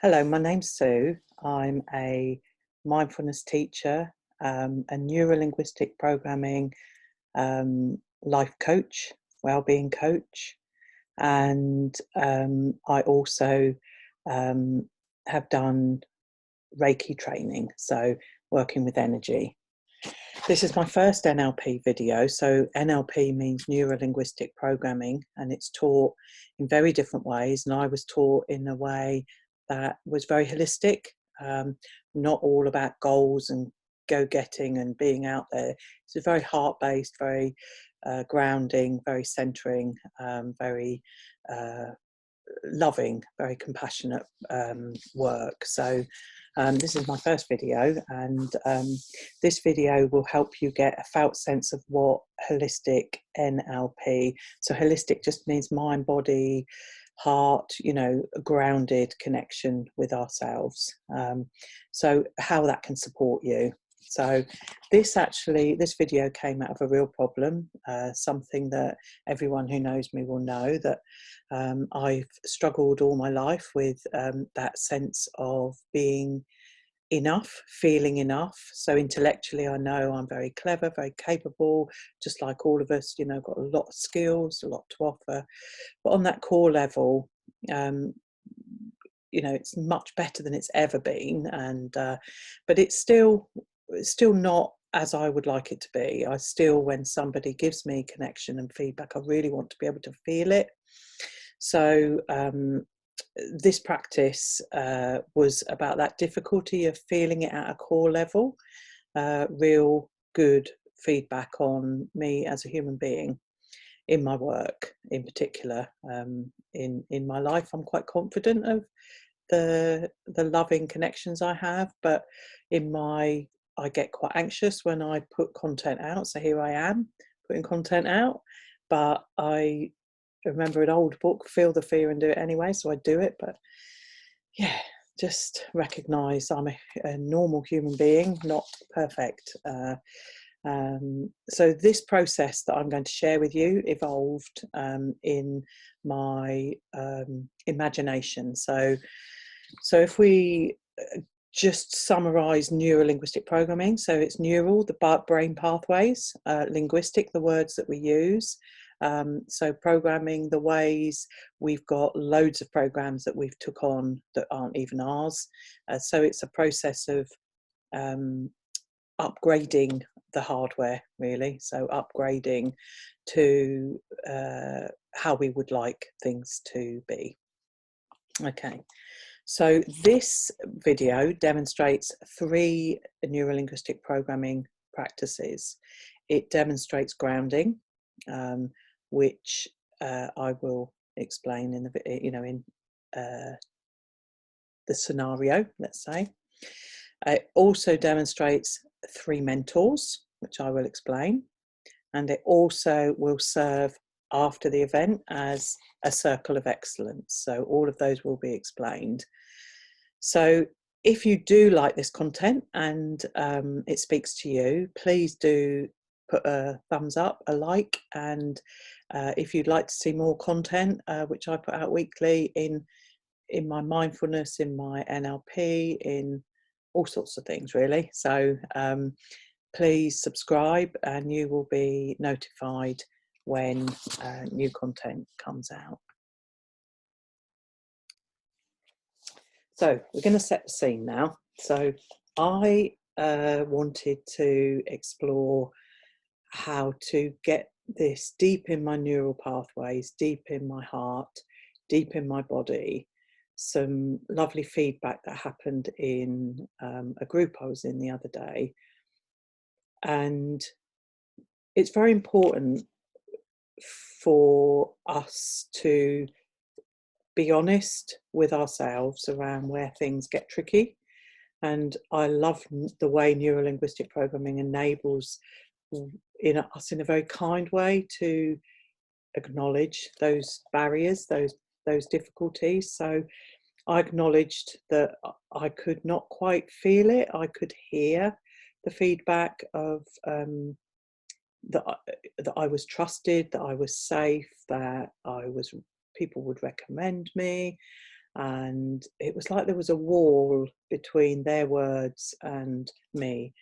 Hello, my name's Sue. I'm a mindfulness teacher, a neuro-linguistic programming life coach, well-being coach, and I also um, have done Reiki training, so working with energy. This is my first NLP video. So NLP means neuro-linguistic programming, and it's taught in very different ways. And I was taught in a way that was very holistic, not all about goals and go-getting and being out there. It's very heart-based, very grounding, very centering, very loving, very compassionate work. So this is my first video, and this video will help you get a felt sense of what holistic NLP, so holistic just means mind, body, heart, a grounded connection with ourselves. So how that can support you. So this video came out of a real problem, something that everyone who knows me will know, that I've struggled all my life with that sense of being enough, feeling enough. So intellectually, I know I'm very clever, very capable, just like all of us, got a lot of skills, a lot to offer. But on that core level, it's much better than it's ever been. And but it's still not as I would like it to be. I still, when somebody gives me connection and feedback, I really want to be able to feel it. So this practice was about that difficulty of feeling it at a core level, real good feedback on me as a human being in my work in particular. In my life, I'm quite confident of the loving connections I have, but I get quite anxious when I put content out. So here I am putting content out, but I remember an old book, feel the fear and do it anyway. So I do it, but yeah, just recognize I'm a normal human being, not perfect. So this process that I'm going to share with you evolved in my imagination. So if we just summarize neuro-linguistic programming, so it's neural, the brain pathways, linguistic, the words that we use. So programming, the ways, we've got loads of programs that we've took on that aren't even ours. So it's a process of upgrading the hardware, really. So upgrading to how we would like things to be. Okay. So this video demonstrates 3 neuro-linguistic programming practices. It demonstrates grounding, which I will explain in the scenario, let's say. It also demonstrates 3 mentors, which I will explain, and it also will serve after the event as a circle of excellence. So all of those will be explained. So if you do like this content and it speaks to you, please do put a thumbs up, a like, and if you'd like to see more content, which I put out weekly in my mindfulness, in my NLP, in all sorts of things really. So please subscribe and you will be notified when new content comes out. So we're going to set the scene now. So I wanted to explore how to get this deep in my neural pathways, deep in my heart, deep in my body. Some lovely feedback that happened in a group I was in the other day. And it's very important for us to be honest with ourselves around where things get tricky. And I love the way neuro-linguistic programming enables us in a very kind way to acknowledge those barriers, those difficulties. So I acknowledged that I could not quite feel it. I could hear the feedback of that I was trusted, that I was safe, that people would recommend me, and it was like there was a wall between their words and me.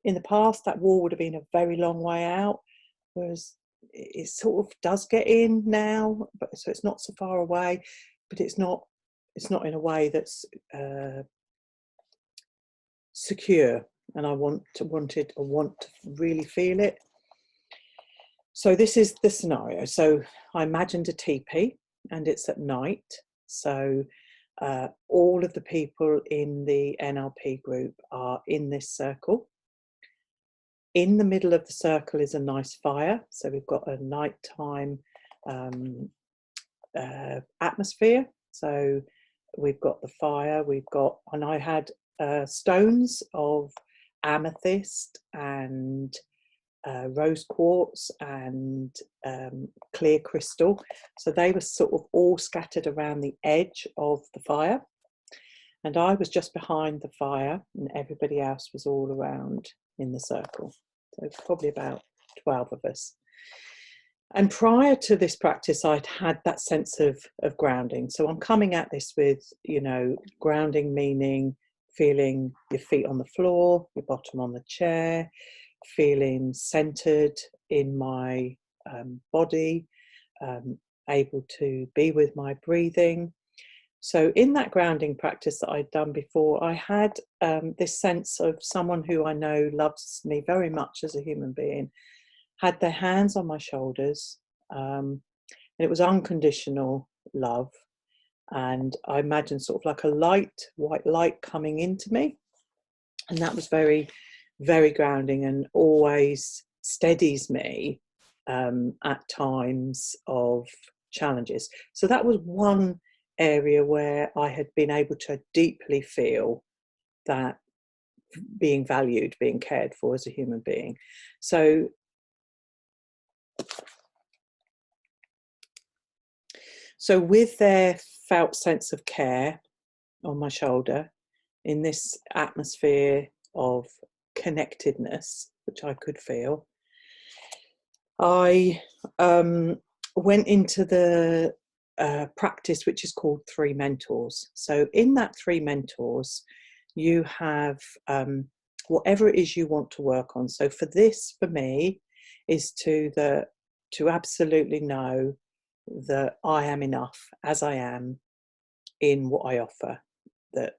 In the past, that wall would have been a very long way out, whereas it sort of does get in now, but so it's not so far away, but it's not in a way that's secure, and I want to really feel it. So this is the scenario. So I imagined a teepee, and it's at night. So all of the people in the NLP group are in this circle. In the middle of the circle is a nice fire. So we've got a nighttime atmosphere. So we've got the fire, and I had stones of amethyst and rose quartz and clear crystal. So they were sort of all scattered around the edge of the fire. And I was just behind the fire, and everybody else was all around in the circle. So probably about 12 of us. And prior to this practice, I'd had that sense of grounding. So I'm coming at this with, grounding meaning feeling your feet on the floor, your bottom on the chair, feeling centered in my body, able to be with my breathing. So in that grounding practice that I'd done before, I had this sense of someone who I know loves me very much as a human being, had their hands on my shoulders, and it was unconditional love. And I imagined sort of like a white light coming into me. And that was very, very grounding and always steadies me at times of challenges. So that was one area where I had been able to deeply feel that being valued, being cared for as a human being. So with their felt sense of care on my shoulder, in this atmosphere of connectedness, which I could feel, I went into the practice which is called 3 Mentors. So in that 3 Mentors, you have whatever it is you want to work on. So for me, is to absolutely know that I am enough as I am in what I offer. That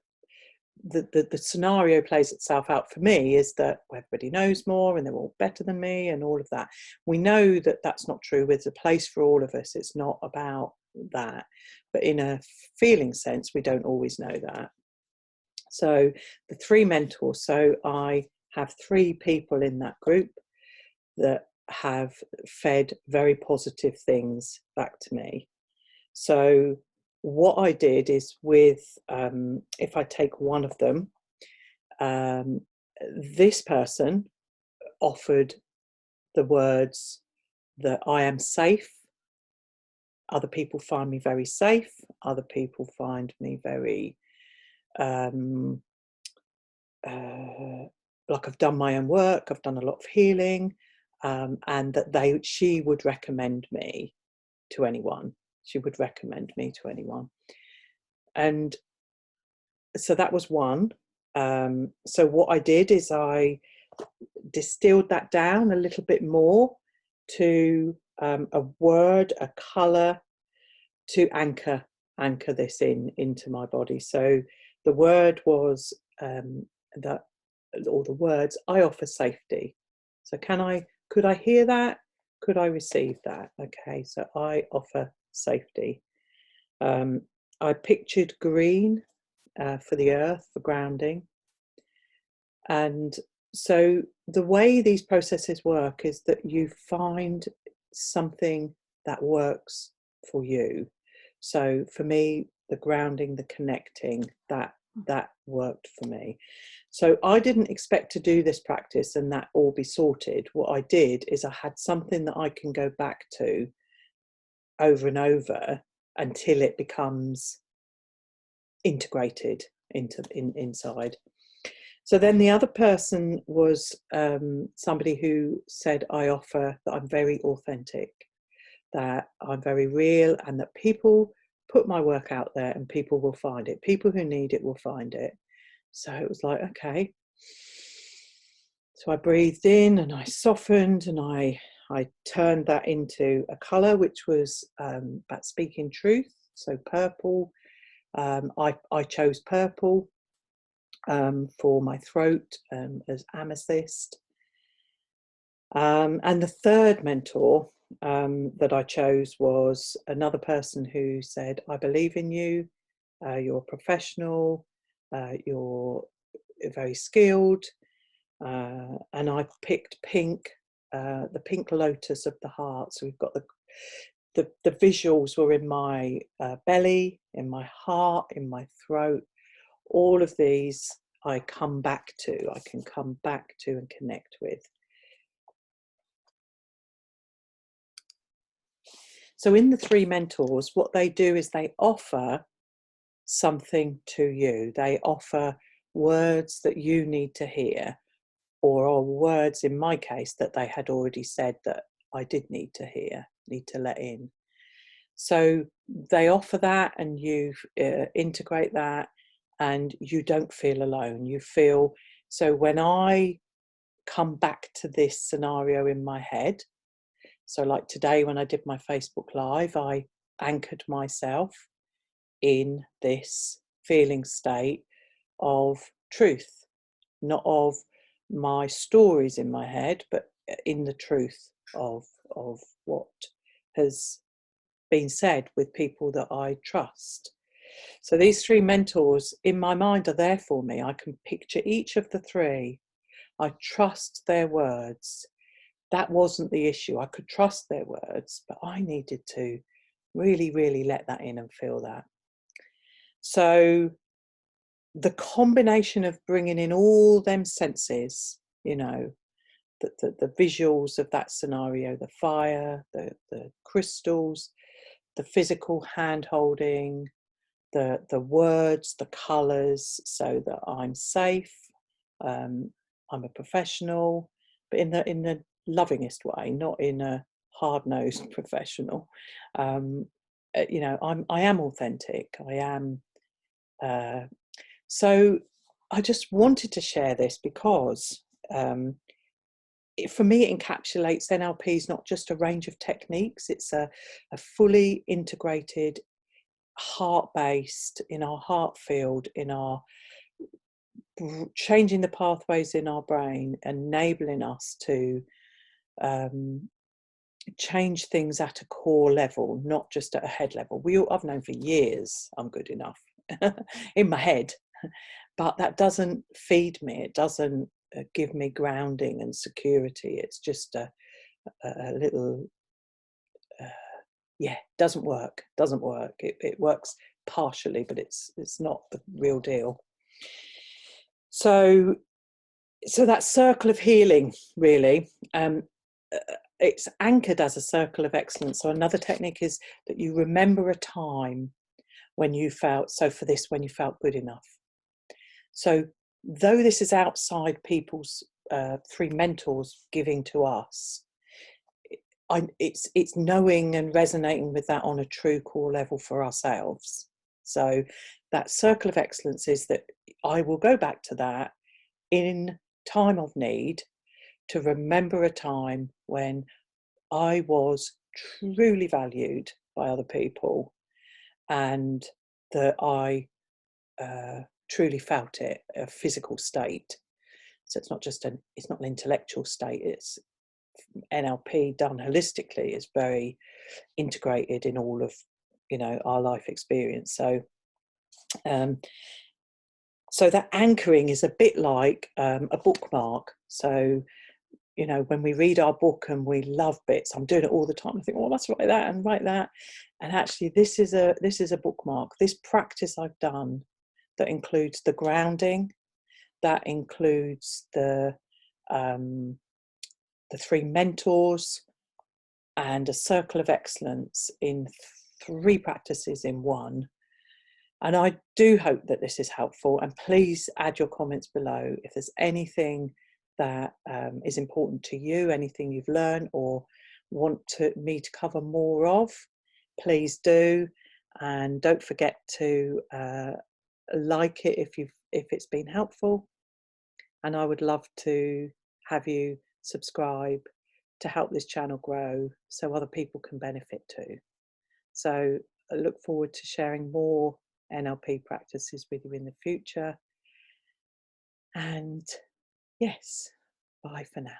the scenario plays itself out for me is that everybody knows more and they're all better than me and all of that. We know that that's not true. There's a place for all of us. It's not about that. But in a feeling sense, we don't always know that. So the 3 Mentors. So I have 3 people in that group that have fed very positive things back to me. So what I did is if I take one of them, this person offered the words that I am safe. Other people find me very safe. Other people find me very like I've done my own work. I've done a lot of healing. And that she would recommend me to anyone. She would recommend me to anyone. And so that was one. So what I did is I distilled that down a little bit more to a word, a colour, to anchor this into my body. So the word was the words, I offer safety. So could I hear that? Could I receive that? Okay, so I offer safety. I pictured green for the earth, for grounding. And so the way these processes work is that you find something that works for you. So for me, the grounding, the connecting, that worked for me. So I didn't expect to do this practice and that all be sorted. What I did is I had something that I can go back to over and over until it becomes integrated inside. So then the other person was somebody who said, I offer that I'm very authentic, that I'm very real, and that people put my work out there and people will find it. People who need it will find it. So it was like, okay. So I breathed in and I softened and I turned that into a colour, which was about speaking truth. So purple. I chose purple for my throat as amethyst. And the third mentor that I chose was another person who said, I believe in you, you're a professional, you're very skilled, and I picked pink, the pink lotus of the heart. So we've got the visuals were in my belly, in my heart, in my throat. All of these I can come back to and connect with. So in the three mentors, what they do is they offer something to you. They offer words that you need to hear, or are words, in my case, that they had already said that I did need to hear, need to let in. So they offer that, and you integrate that, and you don't feel alone. You feel, so when I come back to this scenario in my head, so like today when I did my Facebook Live, I anchored myself in this feeling state of truth, not of my stories in my head, but in the truth of what has been said with people that I trust. So these three mentors in my mind are there for me. I can picture each of the three. I trust their words. That wasn't the issue. I could trust their words, but I needed to really, really let that in and feel that. So the combination of bringing in all them senses, you know, the visuals of that scenario, the fire, the crystals, the physical hand holding, the words, the colours, so that I'm safe, I'm a professional, but in the lovingest way, not in a hard-nosed professional. You know, I am authentic. I am. So I just wanted to share this because for me, it encapsulates NLP is not just a range of techniques. It's a fully integrated, heart-based, in our heart field, in our changing the pathways in our brain, enabling us to change things at a core level, not just at a head level. I've known for years I'm good enough in my head, but that doesn't feed me. It doesn't give me grounding and security. It's just a little, doesn't work. It works partially, but it's not the real deal. So that circle of healing, really, it's anchored as a circle of excellence. So another technique is that you remember a time when you felt, when you felt good enough. So though this is outside people's three mentors giving to us, it's knowing and resonating with that on a true core level for ourselves. So that circle of excellence is that I will go back to that in time of need to remember a time when I was truly valued by other people, and that I truly felt it, a physical state. So it's not just it's not an intellectual state. It's NLP done holistically is very integrated in all of, you know, our life experience. So so that anchoring is a bit like a bookmark. So, you know, when we read our book and we love bits, I'm doing it all the time. I think, well, let's write that and write that. And actually, this is a bookmark. This practice I've done that includes the grounding, that includes the three mentors, and a circle of excellence in three practices in one. And I do hope that this is helpful. And please add your comments below if there's anything that is important to you, anything you've learned or want me to cover more of, please do. And don't forget to like it if it's been helpful. And I would love to have you subscribe to help this channel grow so other people can benefit too. So I look forward to sharing more NLP practices with you in the future. And yes, bye for now.